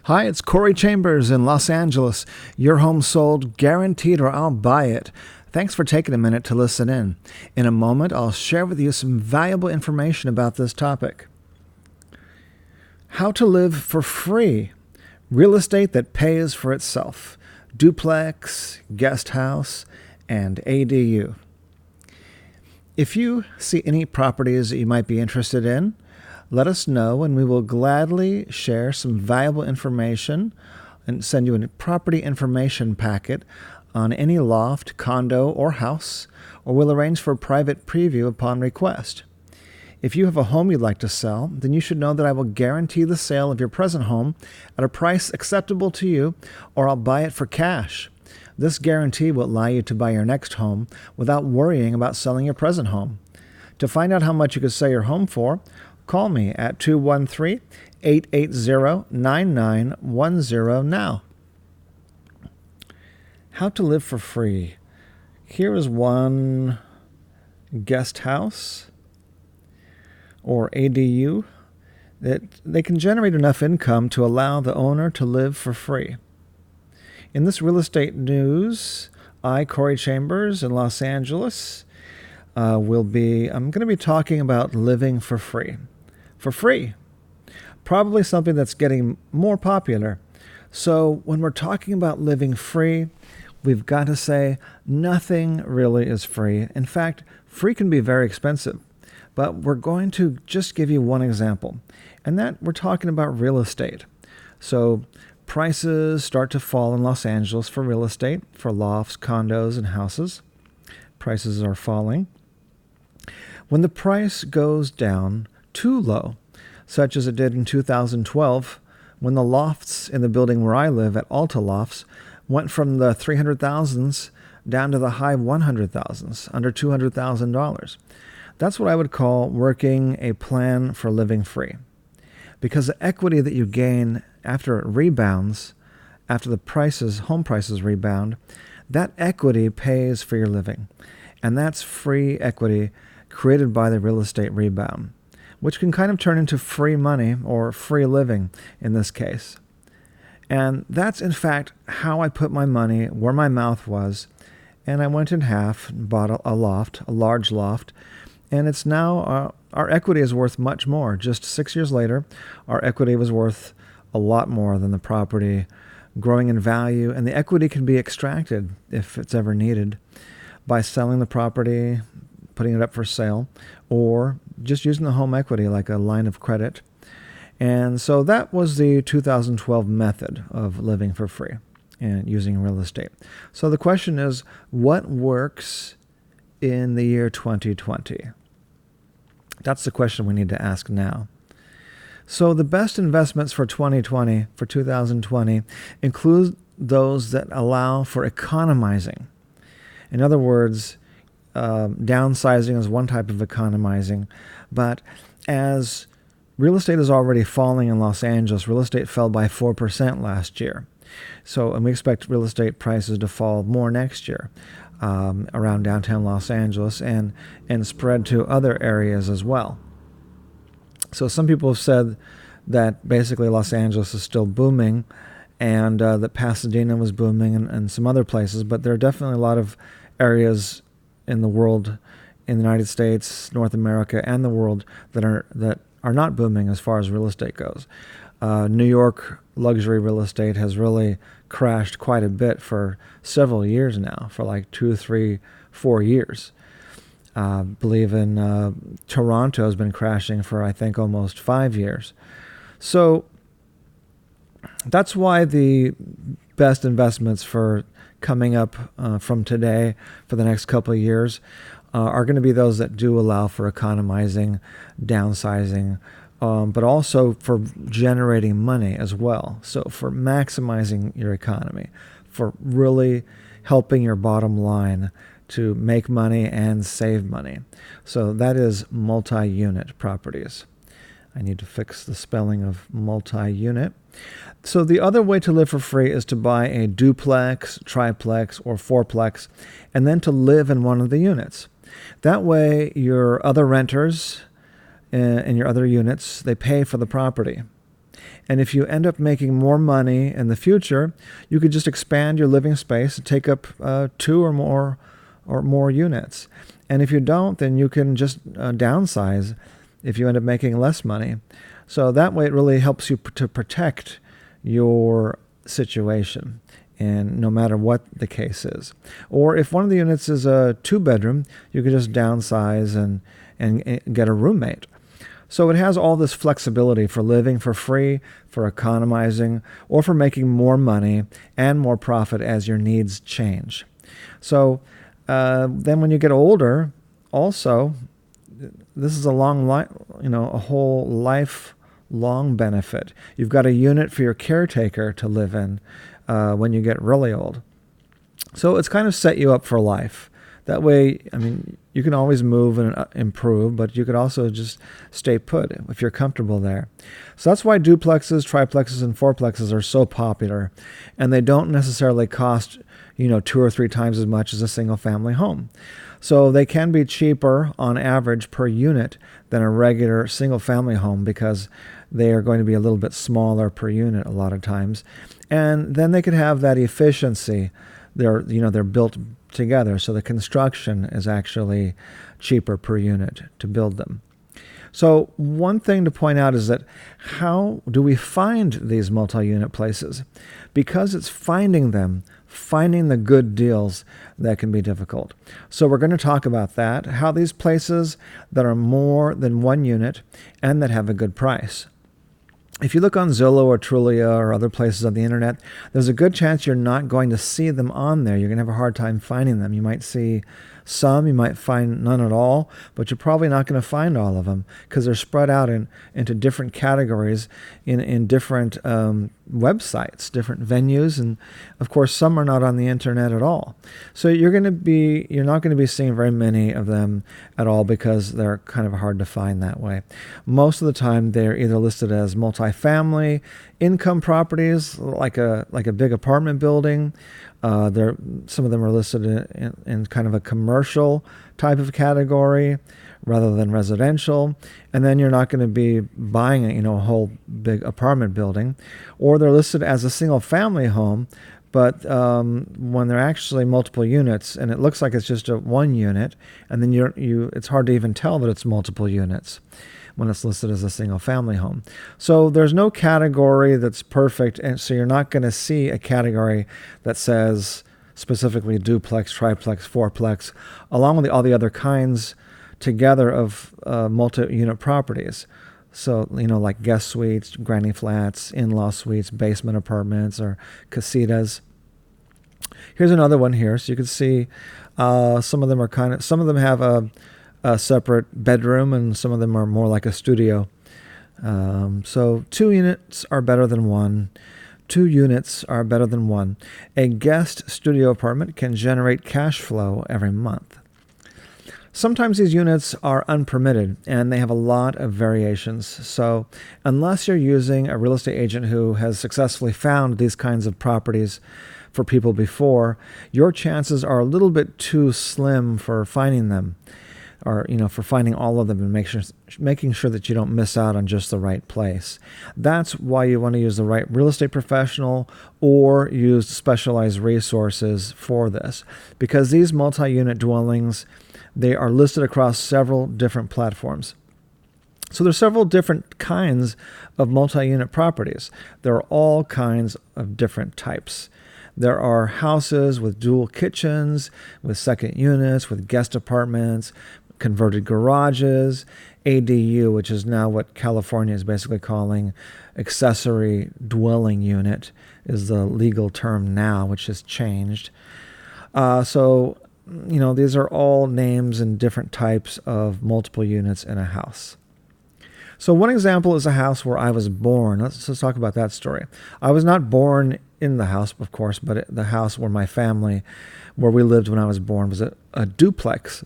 Hi, it's Corey Chambers in Los Angeles. Your home sold, guaranteed, or I'll buy it. Thanks for taking a minute to listen in. In a moment, I'll share with you some valuable information about this topic. How to live for free. Real estate that pays for itself. Duplex, guest house, and ADU. If you see any properties that you might be interested in, let us know and we will gladly share some valuable information and send you a property information packet on any loft, condo, or house, or we'll arrange for a private preview upon request. If you have a home you'd like to sell, then you should know that I will guarantee the sale of your present home at a price acceptable to you, or I'll buy it for cash. This guarantee will allow you to buy your next home without worrying about selling your present home. To find out how much you could sell your home for, call me at 213-880-9910 now. How to live for free. Here is one guest house or ADU that they can generate enough income to allow the owner to live for free. In this real estate news, I, Corey Chambers in Los Angeles, I'm going to be talking about living for free. For free. Probably something that's getting more popular. So when we're talking about living free, we've got to say nothing really is free. In fact, free can be very expensive. But we're going to just give you one example, and that we're talking about real estate. So prices start to fall in Los Angeles for real estate, for lofts, condos, and houses. Prices are falling. When the price goes down too low, such as it did in 2012, when the lofts in the building where I live at Alta Lofts went from the 300,000s down to the high 100,000s, under $200,000. That's what I would call working a plan for living free. Because the equity that you gain after it rebounds, after the home prices rebound, that equity pays for your living. And that's free equity created by the real estate rebound, which can kind of turn into free money or free living in this case. And that's, in fact, how I put my money where my mouth was. And I went in half and bought a large loft. And it's now, our equity is worth much more. Just 6 years later, our equity was worth a lot more than the property, growing in value. And the equity can be extracted, if it's ever needed, by selling the property, putting it up for sale, or just using the home equity like a line of credit. And so that was the 2012 method of living for free and using real estate. So the question is, what works in the year 2020? That's the question we need to ask now. So the best investments for 2020, include those that allow for economizing. In other words, downsizing is one type of economizing, but as real estate is already falling in Los Angeles, real estate fell by 4% last year. And we expect real estate prices to fall more next year around downtown Los Angeles and spread to other areas as well. So some people have said that basically Los Angeles is still booming and that Pasadena was booming and some other places, but there are definitely a lot of areas in the world, in the United States, North America, and the world that are not booming as far as real estate goes. New York luxury real estate has really crashed quite a bit for several years now, for like 2, 3, 4 years. I believe in Toronto has been crashing for, I think, almost 5 years. So that's why the best investments for coming up from today for the next couple of years are going to be those that do allow for economizing, downsizing, but also for generating money as well. So for maximizing your economy, for really helping your bottom line to make money and save money. So that is multi-unit properties. I need to fix the spelling of multi-unit. So the other way to live for free is to buy a duplex, triplex, or fourplex, and then to live in one of the units. That way, your other renters in your other units, they pay for the property. And if you end up making more money in the future, you could just expand your living space and take up 2 or more units. And if you don't, then you can just downsize if you end up making less money. So that way it really helps you to protect your situation, and no matter what the case is. Or if one of the units is a 2-bedroom, you can just downsize and get a roommate. So it has all this flexibility for living for free, for economizing, or for making more money and more profit as your needs change. So then when you get older, also, this is a whole lifelong benefit. You've got a unit for your caretaker to live in when you get really old. So it's kind of set you up for life. That way, you can always move and improve, but you could also just stay put if you're comfortable there. So that's why duplexes, triplexes, and fourplexes are so popular, and they don't necessarily cost 2 or 3 times as much as a single-family home. So they can be cheaper on average per unit than a regular single-family home because they are going to be a little bit smaller per unit a lot of times. And then they could have that efficiency. They're built together, so the construction is actually cheaper per unit to build them. So one thing to point out is that how do we find these multi-unit places? Because it's finding the good deals that can be difficult. So we're going to talk about that, how these places that are more than 1 unit and that have a good price. If you look on Zillow or Trulia or other places on the internet, there's a good chance you're not going to see them on there. You're going to have a hard time finding them. You might see some, you might find none at all, but you're probably not going to find all of them because they're spread out into different categories in different websites, different venues, and of course some are not on the internet at all. So you're not going to be seeing very many of them at all because they're kind of hard to find that way. Most of the time they're either listed as multifamily income properties, like a big apartment building. Some of them are listed in kind of a commercial type of category rather than residential. And then you're not going to be buying a whole big apartment building. Or they're listed as a single family home, but when they're actually multiple units and it looks like it's just a 1 unit, and then it's hard to even tell that it's multiple units when it's listed as a single family home. So there's no category that's perfect, and so you're not going to see a category that says specifically duplex, triplex, fourplex, along with all the other kinds together of multi-unit properties. So, like guest suites, granny flats, in-law suites, basement apartments, or casitas. Here's another one here. So you can see some of them have a separate bedroom, and some of them are more like a studio. So 2 units are better than 1. 2 units are better than 1. A guest studio apartment can generate cash flow every month. Sometimes these units are unpermitted and they have a lot of variations. So unless you're using a real estate agent who has successfully found these kinds of properties for people before, your chances are a little bit too slim for finding them, or for finding all of them and making sure that you don't miss out on just the right place. That's why you want to use the right real estate professional or use specialized resources for this, because these multi-unit dwellings, they are listed across several different platforms. So there's several different kinds of multi-unit properties. There are all kinds of different types. There are houses with dual kitchens, with second units, with guest apartments, converted garages, ADU, which is now what California is basically calling accessory dwelling unit, is the legal term now, which has changed. These are all names and different types of multiple units in a house. So one example is a house where I was born. Let's talk about that story. I was not born in the house, of course, but the house where we lived when I was born, was a duplex.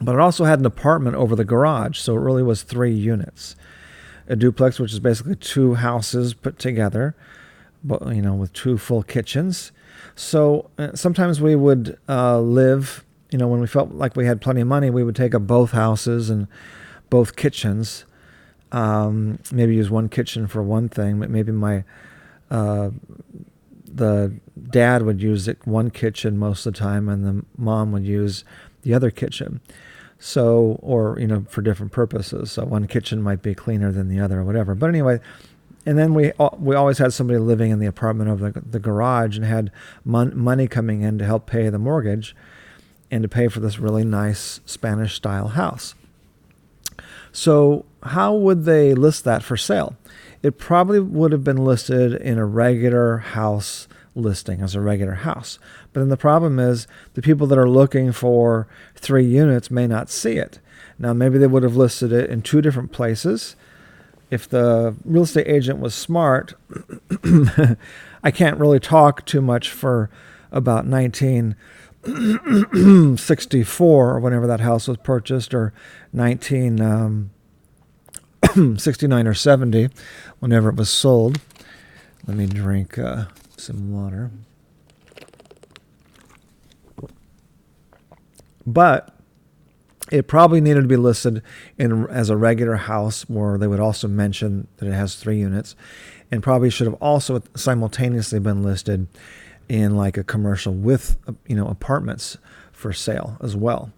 But it also had an apartment over the garage, so it really was 3 units. A duplex, which is basically 2 houses put together, but with 2 full kitchens. So sometimes we would live, when we felt like we had plenty of money, we would take up both houses and both kitchens maybe use one kitchen for one thing, but maybe the dad would use one kitchen most of the time, and the mom would use the other kitchen. So, or, for different purposes. So one kitchen might be cleaner than the other or whatever. But anyway, and then we always had somebody living in the apartment of the garage and had money coming in to help pay the mortgage and to pay for this really nice Spanish-style house. So how would they list that for sale? It probably would have been listed in a regular house listing as a regular house. But then the problem is the people that are looking for 3 units may not see it. Now, maybe they would have listed it in 2 different places. If the real estate agent was smart, I can't really talk too much for about 1964 or whenever that house was purchased, or 1969 or 70, whenever it was sold. Let me drink some water. But it probably needed to be listed as a regular house, where they would also mention that it has 3 units, and probably should have also simultaneously been listed in like a commercial with apartments for sale as well,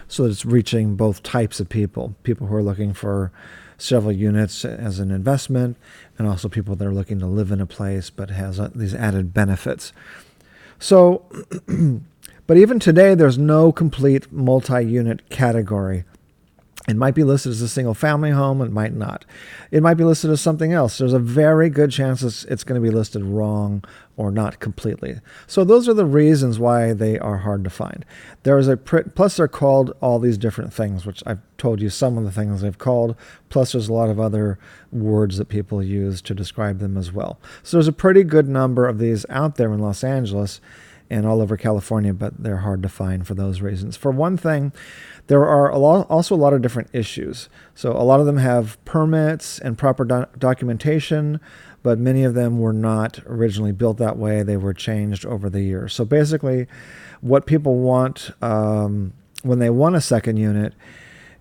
so that it's reaching both types of people who are looking for several units as an investment, and also people that are looking to live in a place but has these added benefits. So but even today, there's no complete multi-unit category. It might be listed as a single-family home. It might not. It might be listed as something else. There's a very good chance it's going to be listed wrong or not completely. So those are the reasons why they are hard to find. Plus they're called all these different things, which I've told you some of the things they've called. Plus there's a lot of other words that people use to describe them as well. So there's a pretty good number of these out there in Los Angeles and all over California, but they're hard to find for those reasons. For one thing, there are also a lot of different issues. So a lot of them have permits and proper documentation, but many of them were not originally built that way. They were changed over the years. So basically, what people want when they want a second unit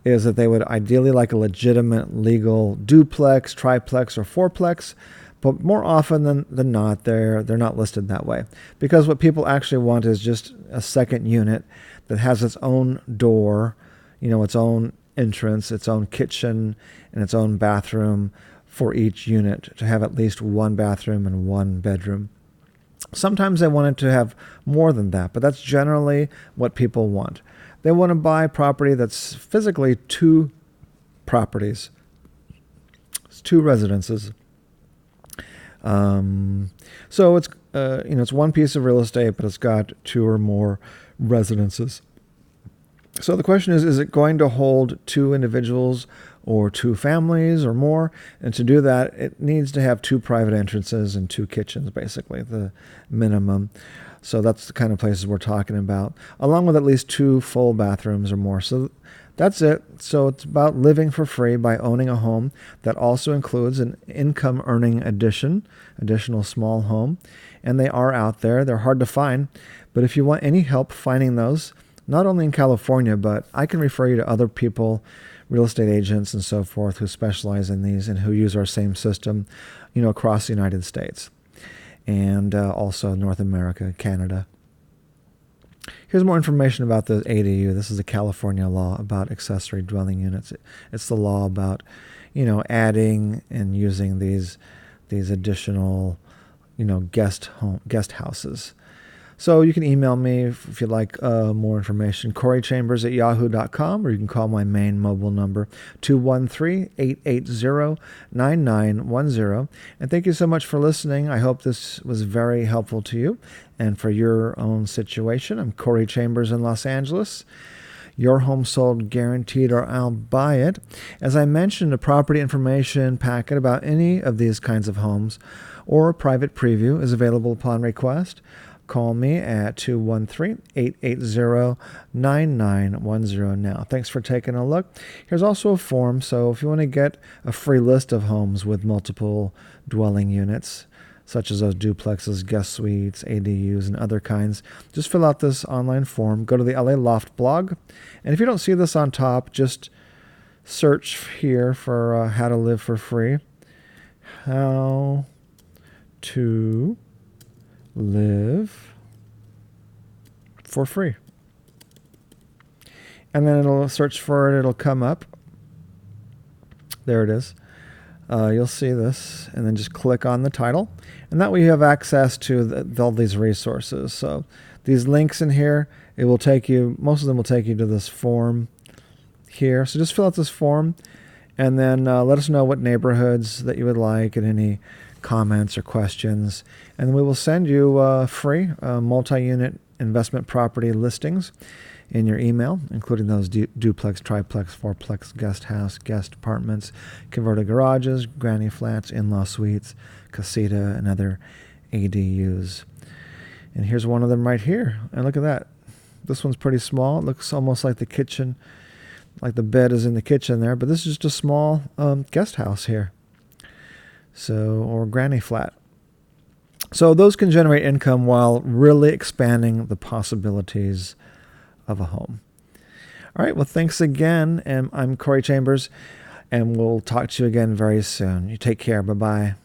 is that they would ideally like a legitimate legal duplex, triplex, or fourplex. But more often than not, they're not listed that way, because what people actually want is just a second unit that has its own door, its own entrance, its own kitchen, and its own bathroom for each unit, to have at least one bathroom and one bedroom. Sometimes they want it to have more than that, but that's generally what people want. They want to buy property that's physically 2 properties. It's 2 residences. So it's it's one piece of real estate, but it's got 2 or more residences. So the question is it going to hold 2 individuals or 2 families or more? And to do that, it needs to have 2 private entrances and 2 kitchens, basically the minimum. So that's the kind of places we're talking about, along with at least 2 full bathrooms or more. So that's it. So it's about living for free by owning a home that also includes an income-earning additional small home. And they are out there. They're hard to find. But if you want any help finding those, not only in California, but I can refer you to other people, real estate agents and so forth, who specialize in these and who use our same system, across the United States and also North America, Canada. Here's more information about the ADU. This is a California law about accessory dwelling units. It's the law about, adding and using these additional, guest houses. So you can email me if you'd like more information, coreychambers@yahoo.com, or you can call my main mobile number, 213-880-9910. And thank you so much for listening. I hope this was very helpful to you and for your own situation. I'm Corey Chambers in Los Angeles. Your home sold guaranteed, or I'll buy it. As I mentioned, a property information packet about any of these kinds of homes or a private preview is available upon request. Call me at 213-880-9910 now. Thanks for taking a look. Here's also a form, so if you want to get a free list of homes with multiple dwelling units, such as those duplexes, guest suites, ADUs, and other kinds, just fill out this online form. Go to the LA Loft blog. And if you don't see this on top, just search here for how to live for free. How to live for free. And then it'll search for it. It'll come up. There it is. You'll see this, and then just click on the title. And that way you have access to all these resources. So these links in here, it will take you, most of them will take you to this form here. So just fill out this form, and then let us know what neighborhoods that you would like and any comments or questions. And we will send you free multi-unit investment property listings in your email, including those duplex, triplex, fourplex, guest house, guest apartments, converted garages, granny flats, in-law suites, casita, and other ADUs. And here's one of them right here. And look at that. This one's pretty small. It looks almost like the kitchen, like the bed is in the kitchen there, but this is just a small guest house here. So, or granny flat. So those can generate income while really expanding the possibilities of a home. All right, well, thanks again. And I'm Corey Chambers, and we'll talk to you again very soon. You take care. Bye-bye.